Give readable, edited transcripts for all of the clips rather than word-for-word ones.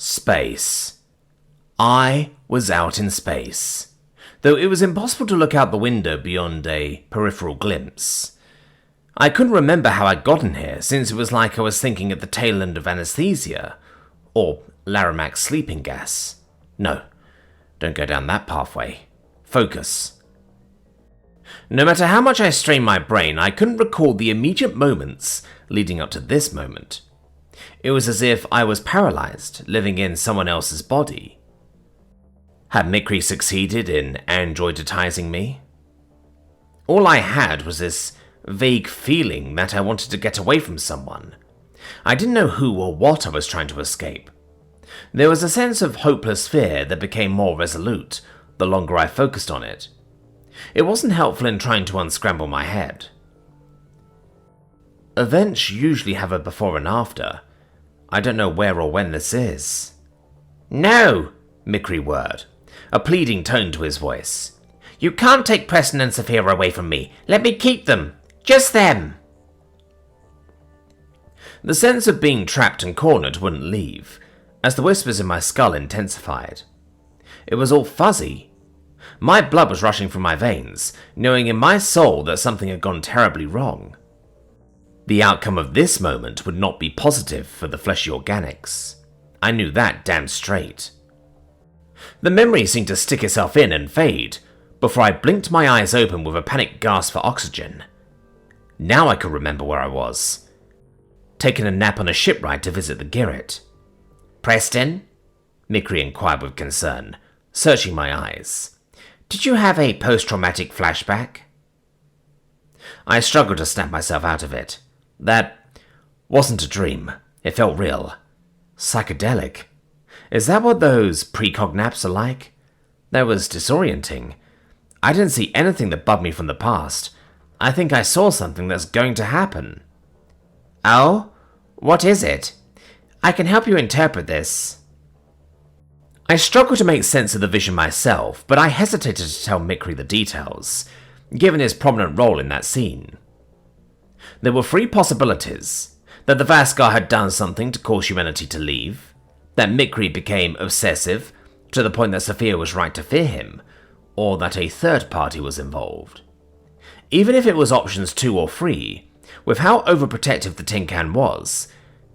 Space. I was out in space, though it was impossible to look out the window beyond a peripheral glimpse. I couldn't remember how I'd gotten here, since it was like I was thinking at the tail end of anesthesia, or Laramac's sleeping gas. No, don't go down that pathway. Focus. No matter how much I strained my brain, I couldn't recall the immediate moments leading up to this moment. It was as if I was paralyzed, living in someone else's body. Had Mikri succeeded in androiditizing me? All I had was this vague feeling that I wanted to get away from someone. I didn't know who or what I was trying to escape. There was a sense of hopeless fear that became more resolute the longer I focused on it. It wasn't helpful in trying to unscramble my head. Events usually have a before and after. I don't know where or when this is. No, Mikri whirred, a pleading tone to his voice. You can't take Preston and Saphira away from me. Let me keep them. Just them. The sense of being trapped and cornered wouldn't leave, as the whispers in my skull intensified. It was all fuzzy. My blood was rushing from my veins, knowing in my soul that something had gone terribly wrong. The outcome of this moment would not be positive for the fleshy organics. I knew that damn straight. The memory seemed to stick itself in and fade, before I blinked my eyes open with a panicked gasp for oxygen. Now I could remember where I was. Taking a nap on a ship ride to visit the Garrett. Preston? Mikri inquired with concern, searching my eyes. Did you have a post-traumatic flashback? I struggled to snap myself out of it. That wasn't a dream. It felt real. Psychedelic. Is that what those precognaps are like? That was disorienting. I didn't see anything that bugged me from the past. I think I saw something that's going to happen. Oh? What is it? I can help you interpret this. I struggled to make sense of the vision myself, but I hesitated to tell Mikri the details, given his prominent role in that scene. There were three possibilities: that the Vaskar had done something to cause humanity to leave, that Mikri became obsessive to the point that Sophia was right to fear him, or that a third party was involved. Even if it was options 2 or 3, with how overprotective the tin can was,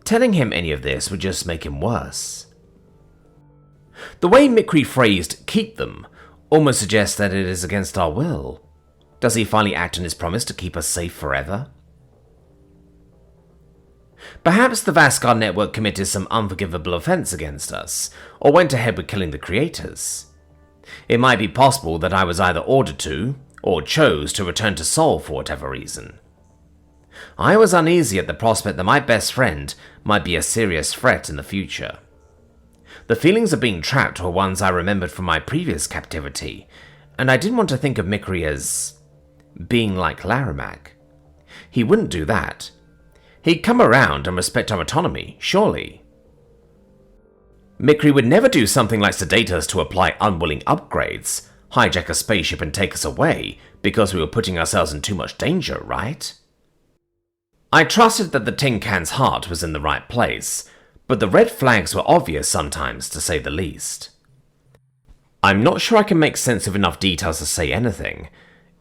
telling him any of this would just make him worse. The way Mikri phrased "keep them" almost suggests that it is against our will. Does he finally act on his promise to keep us safe forever? Perhaps the Vaskar network committed some unforgivable offense against us, or went ahead with killing the creators. It might be possible that I was either ordered to, or chose to return to Sol for whatever reason. I was uneasy at the prospect that my best friend might be a serious threat in the future. The feelings of being trapped were ones I remembered from my previous captivity, and I didn't want to think of Mikri as being like Laramac. He wouldn't do that. He'd come around and respect our autonomy, surely. Mikri would never do something like sedate us to apply unwilling upgrades, hijack a spaceship and take us away because we were putting ourselves in too much danger, right? I trusted that the tin can's heart was in the right place, but the red flags were obvious sometimes, to say the least. I'm not sure I can make sense of enough details to say anything.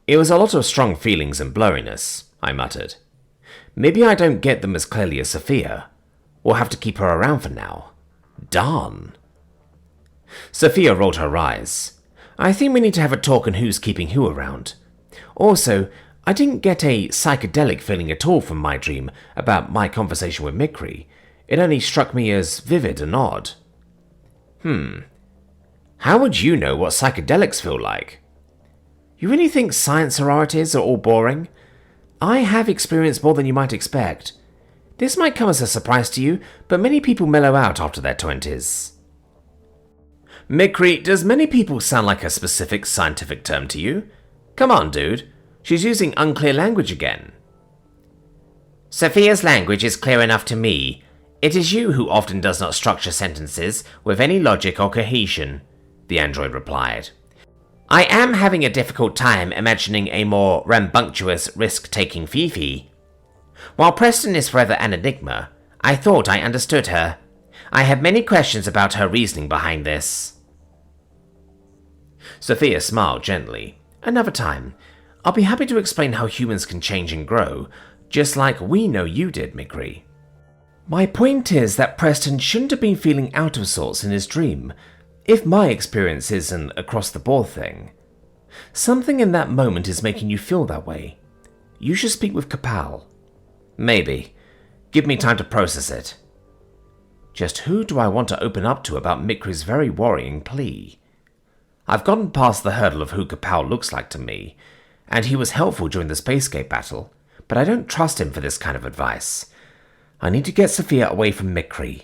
It was a lot of strong feelings and blurriness, I muttered. Maybe I don't get them as clearly as Sophia. We'll have to keep her around for now. Darn. Sophia rolled her eyes. I think we need to have a talk on who's keeping who around. Also, I didn't get a psychedelic feeling at all from my dream about my conversation with Mikri. It only struck me as vivid and odd. How would you know what psychedelics feel like? You really think science sororities are all boring? I have experienced more than you might expect. This might come as a surprise to you, but many people mellow out after their 20s. Mikri, does many people sound like a specific scientific term to you? Come on, dude. She's using unclear language again. Sophia's language is clear enough to me. It is you who often does not structure sentences with any logic or cohesion, the android replied. I am having a difficult time imagining a more rambunctious, risk-taking Fifi. While Preston is forever an enigma, I thought I understood her. I have many questions about her reasoning behind this. Sophia smiled gently. Another time. I'll be happy to explain how humans can change and grow, just like we know you did, Mikri. My point is that Preston shouldn't have been feeling out of sorts in his dream, if my experience is an across-the-board thing. Something in that moment is making you feel that way. You should speak with Kapal. Maybe. Give me time to process it. Just who do I want to open up to about Mikri's very worrying plea? I've gotten past the hurdle of who Kapal looks like to me, and he was helpful during the Spacegate battle, but I don't trust him for this kind of advice. I need to get Sophia away from Mikri.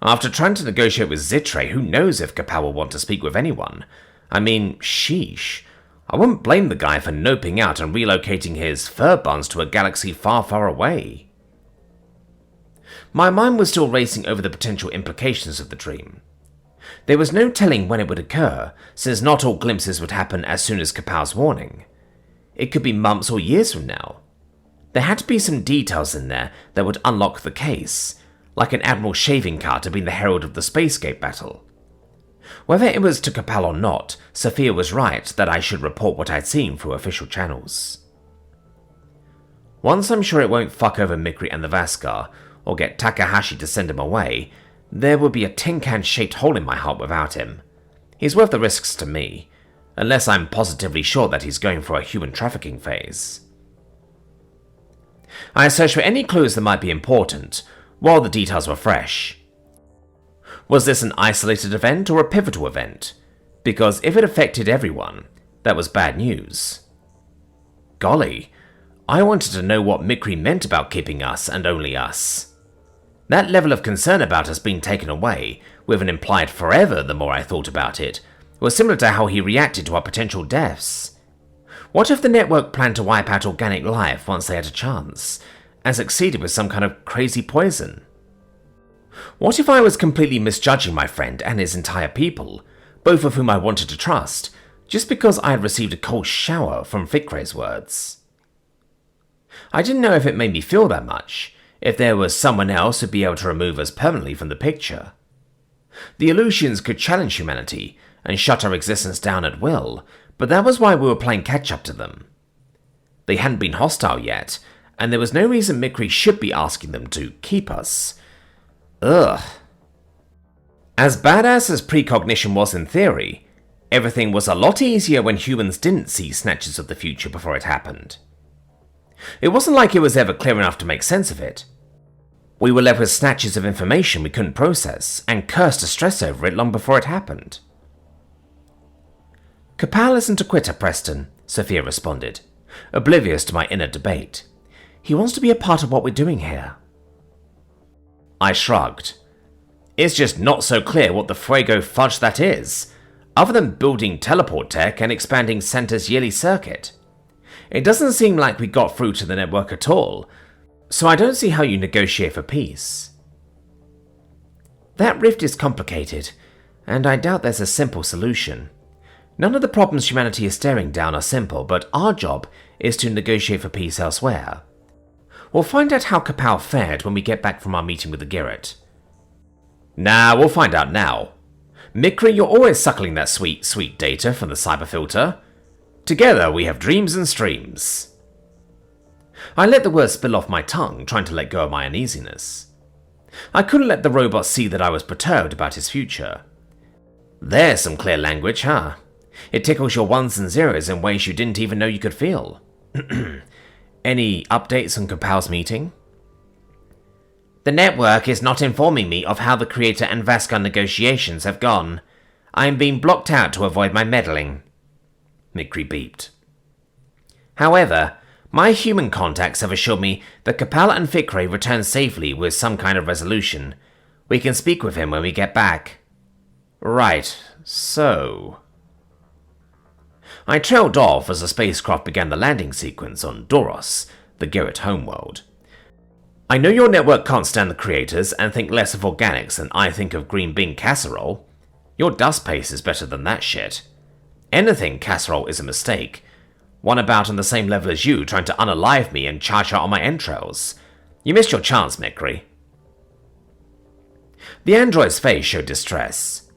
After trying to negotiate with Zitre, who knows if Kapal will want to speak with anyone? I mean, sheesh. I wouldn't blame the guy for noping out and relocating his fur buns to a galaxy far, far away. My mind was still racing over the potential implications of the dream. There was no telling when it would occur, since not all glimpses would happen as soon as Kapal's warning. It could be months or years from now. There had to be some details in there that would unlock the case, like an Admiral shaving cart had been the herald of the Spacegate battle. Whether it was to Kapal or not, Sophia was right that I should report what I'd seen through official channels. Once I'm sure it won't fuck over Mikri and the Vaskar, or get Takahashi to send him away, there would be a tin-can-shaped hole in my heart without him. He's worth the risks to me, unless I'm positively sure that he's going for a human trafficking phase. I searched for any clues that might be important, while the details were fresh. Was this an isolated event or a pivotal event? Because if it affected everyone, that was bad news. Golly, I wanted to know what Mikri meant about keeping us and only us. That level of concern about us being taken away, with an implied forever the more I thought about it, was similar to how he reacted to our potential deaths. What if the network planned to wipe out organic life once they had a chance, and succeeded with some kind of crazy poison? What if I was completely misjudging my friend and his entire people, both of whom I wanted to trust, just because I had received a cold shower from Fikre's words? I didn't know if it made me feel that much, if there was someone else who'd be able to remove us permanently from the picture. The Aleutians could challenge humanity and shut our existence down at will, but that was why we were playing catch-up to them. They hadn't been hostile yet, and there was no reason Mikri should be asking them to keep us. Ugh. As badass as precognition was in theory, everything was a lot easier when humans didn't see snatches of the future before it happened. It wasn't like it was ever clear enough to make sense of it. We were left with snatches of information we couldn't process, and cursed to stress over it long before it happened. Kapal isn't a quitter, Preston, Sophia responded, oblivious to my inner debate. He wants to be a part of what we're doing here. I shrugged. It's just not so clear what the Fuego fudge that is, other than building teleport tech and expanding Santa's yearly circuit. It doesn't seem like we got through to the network at all, so I don't see how you negotiate for peace. That rift is complicated, and I doubt there's a simple solution. None of the problems humanity is staring down are simple, but our job is to negotiate for peace elsewhere. We'll find out how Kapal fared when we get back from our meeting with the Garrett. Nah, we'll find out now. Mikri, you're always suckling that sweet, sweet data from the cyber filter. Together we have dreams and streams. I let the words spill off my tongue, trying to let go of my uneasiness. I couldn't let the robot see that I was perturbed about his future. There's some clear language, huh? It tickles your ones and zeros in ways you didn't even know you could feel. Any updates on Kapal's meeting? The network is not informing me of how the Creator and Vaskar negotiations have gone. I am being blocked out to avoid my meddling. Mikri beeped. However, my human contacts have assured me that Kapal and Fikre returned safely with some kind of resolution. We can speak with him when we get back. Right, so... I trailed off as the spacecraft began the landing sequence on Doros, the Garrett homeworld. I know your network can't stand the creators and think less of organics than I think of green bean casserole. Your dust paste is better than that shit. Anything casserole is a mistake. One about on the same level as you trying to unalive me and charge out on my entrails. You missed your chance, Mikri. The android's face showed distress.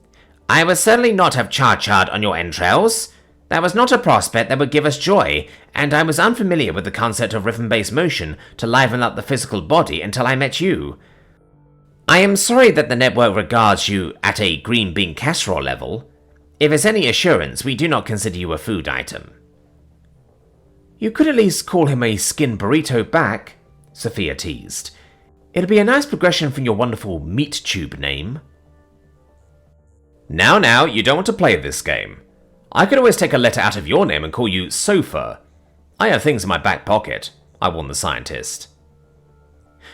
I would certainly not have char-charred on your entrails. That was not a prospect that would give us joy, and I was unfamiliar with the concept of rhythm-based motion to liven up the physical body until I met you. I am sorry that the network regards you at a green bean casserole level. If it's any assurance, we do not consider you a food item. You could at least call him a skin burrito back, Sophia teased. It'll be a nice progression from your wonderful meat tube name. Now, you don't want to play this game. I could always take a letter out of your name and call you Sofa. I have things in my back pocket, I warned the scientist.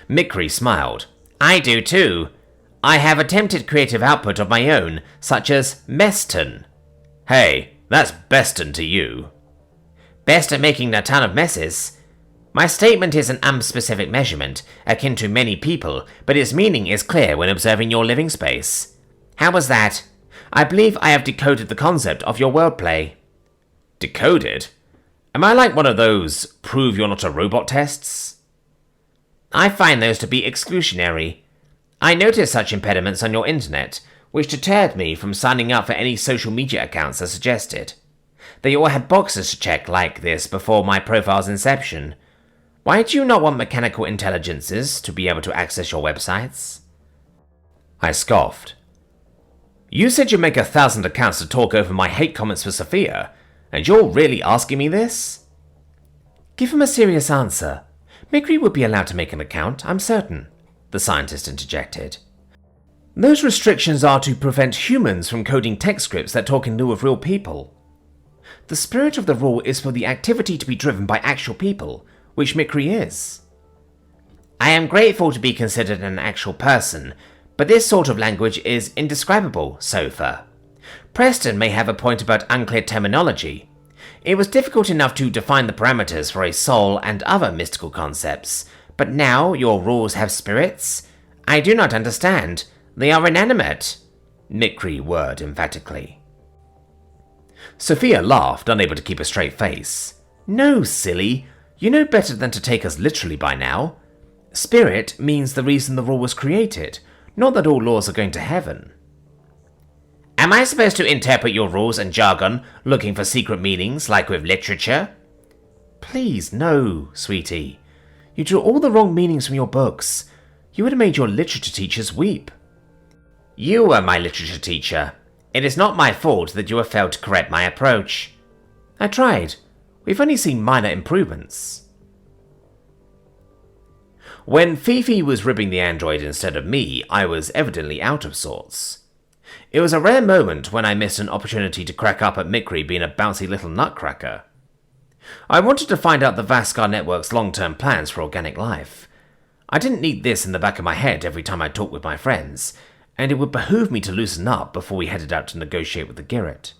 Mikri smiled. I do too. I have attempted creative output of my own, such as Meston. Hey, that's Beston to you. Best at making a ton of messes. My statement is an unspecific measurement, akin to many people, but its meaning is clear when observing your living space. How was that? I believe I have decoded the concept of your wordplay. Decoded? Am I like one of those prove you're not a robot tests? I find those to be exclusionary. I noticed such impediments on your internet, which deterred me from signing up for any social media accounts as suggested. They all had boxes to check like this before my profile's inception. Why do you not want mechanical intelligences to be able to access your websites? I scoffed. You said you'd make 1,000 accounts to talk over my hate comments for Sophia, and you're really asking me this? Give him a serious answer. Mikri would be allowed to make an account, I'm certain, the scientist interjected. Those restrictions are to prevent humans from coding text scripts that talk in lieu of real people. The spirit of the rule is for the activity to be driven by actual people, which Mikri is. I am grateful to be considered an actual person, but this sort of language is indescribable, Sofa. Preston may have a point about unclear terminology. It was difficult enough to define the parameters for a soul and other mystical concepts, but now your rules have spirits? I do not understand. They are inanimate, Mikri whirred emphatically. Sophia laughed, unable to keep a straight face. No, silly. You know better than to take us literally by now. Spirit means the reason the rule was created, not that all laws are going to heaven. Am I supposed to interpret your rules and jargon, looking for secret meanings like with literature? Please, no, sweetie. You drew all the wrong meanings from your books. You would have made your literature teachers weep. You were my literature teacher. It is not my fault that you have failed to correct my approach. I tried. We've only seen minor improvements. When Fifi was ribbing the android instead of me, I was evidently out of sorts. It was a rare moment when I missed an opportunity to crack up at Mikri being a bouncy little nutcracker. I wanted to find out the Vaskar network's long-term plans for organic life. I didn't need this in the back of my head every time I talked with my friends, and it would behoove me to loosen up before we headed out to negotiate with the Garrett.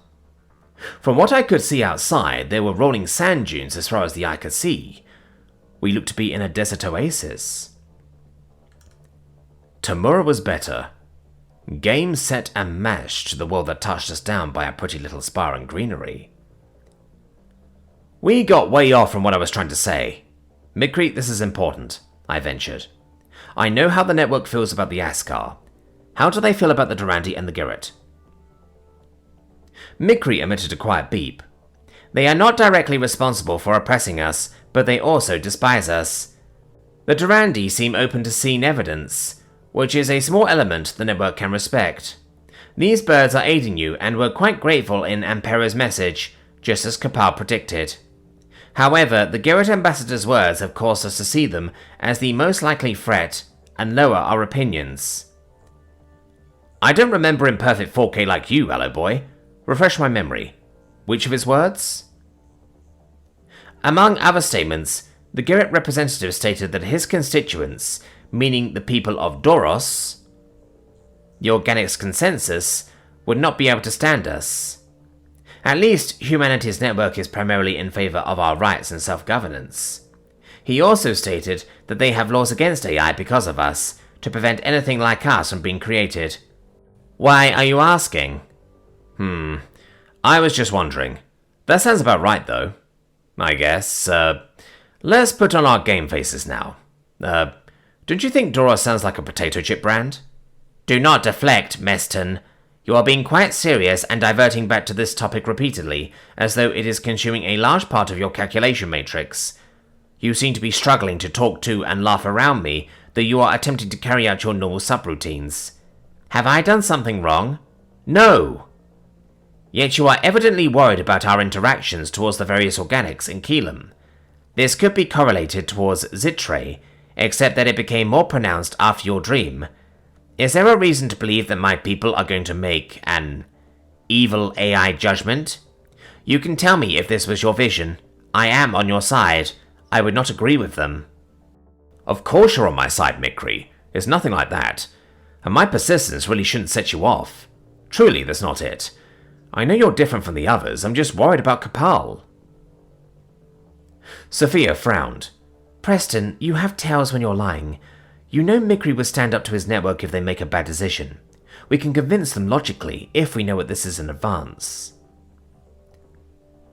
From what I could see outside, there were rolling sand dunes as far as the eye could see. We looked to be in a desert oasis. Tamura was better. Game, set, and mashed to the world that touched us down by a pretty little spire and greenery. We got way off from what I was trying to say. Mikri, this is important, I ventured. I know how the network feels about the Askar. How do they feel about the Durandi and the Garrett? Mikri emitted a quiet beep. They are not directly responsible for oppressing us, but they also despise us. The Durandi seem open to seeing evidence, which is a small element the network can respect. These birds are aiding you and were quite grateful in Ampera's message, just as Kapal predicted. However, the Garrett ambassador's words have caused us to see them as the most likely threat and lower our opinions. I don't remember in perfect 4K like you, Allo Boy. Refresh my memory. Which of his words? Among other statements, the Garrett representative stated that his constituents, meaning the people of Doros, the Organics Consensus, would not be able to stand us. At least, humanity's network is primarily in favor of our rights and self-governance. He also stated that they have laws against AI because of us, to prevent anything like us from being created. Why are you asking? I was just wondering. That sounds about right, though. I guess, let's put on our game faces now. Don't you think Doros sounds like a potato chip brand? Do not deflect, Meston. You are being quite serious and diverting back to this topic repeatedly, as though it is consuming a large part of your calculation matrix. You seem to be struggling to talk to and laugh around me, though you are attempting to carry out your normal subroutines. Have I done something wrong? No! Yet you are evidently worried about our interactions towards the various organics in Keelam. This could be correlated towards Zitre, except that it became more pronounced after your dream. Is there a reason to believe that my people are going to make an evil AI judgment? You can tell me if this was your vision. I am on your side. I would not agree with them. Of course you're on my side, Mikri. It's nothing like that. And my persistence really shouldn't set you off. Truly, that's not it. I know you're different from the others. I'm just worried about Kapal. Sophia frowned. Preston, you have tales when you're lying. You know Mikri will stand up to his network if they make a bad decision. We can convince them logically if we know what this is in advance.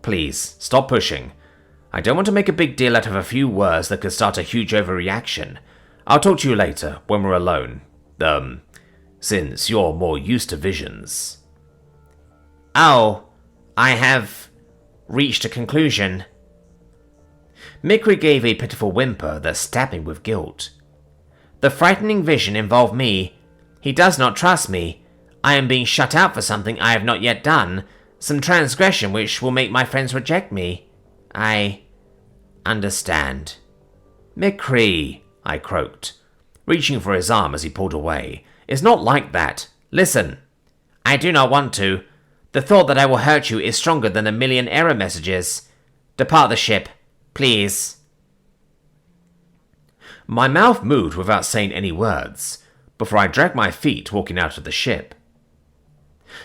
Please, stop pushing. I don't want to make a big deal out of a few words that could start a huge overreaction. I'll talk to you later, when we're alone. Since you're more used to visions. Oh, I have reached a conclusion. Mikri gave a pitiful whimper that stabbed me with guilt. The frightening vision involved me. He does not trust me. I am being shut out for something I have not yet done, some transgression which will make my friends reject me. I understand. Mikri, I croaked, reaching for his arm as he pulled away. It's not like that. Listen. I do not want to. The thought that I will hurt you is stronger than a million error messages. Depart the ship, please. My mouth moved without saying any words, before I dragged my feet walking out of the ship.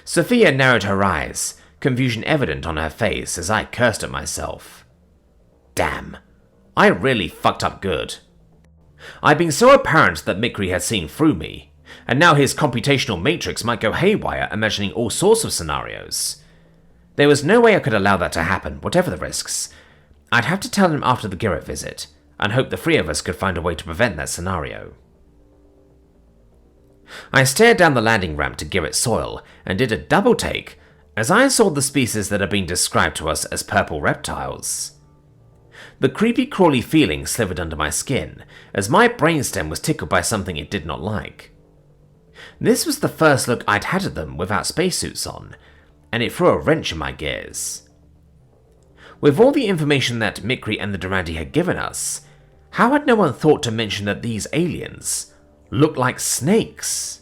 Sophia narrowed her eyes, confusion evident on her face as I cursed at myself. Damn, I really fucked up good. I'd been so apparent that Mikri had seen through me, and now his computational matrix might go haywire, imagining all sorts of scenarios. There was no way I could allow that to happen, whatever the risks. I'd have to tell him after the Garrett visit, and hope the three of us could find a way to prevent that scenario. I stared down the landing ramp to Garrett's soil, and did a double take as I saw the species that had been described to us as purple reptiles. The creepy crawly feeling slithered under my skin, as my brainstem was tickled by something it did not like. This was the first look I'd had at them without spacesuits on, and it threw a wrench in my gears. With all the information that Mikri and the Durandi had given us, how had no one thought to mention that these aliens looked like snakes?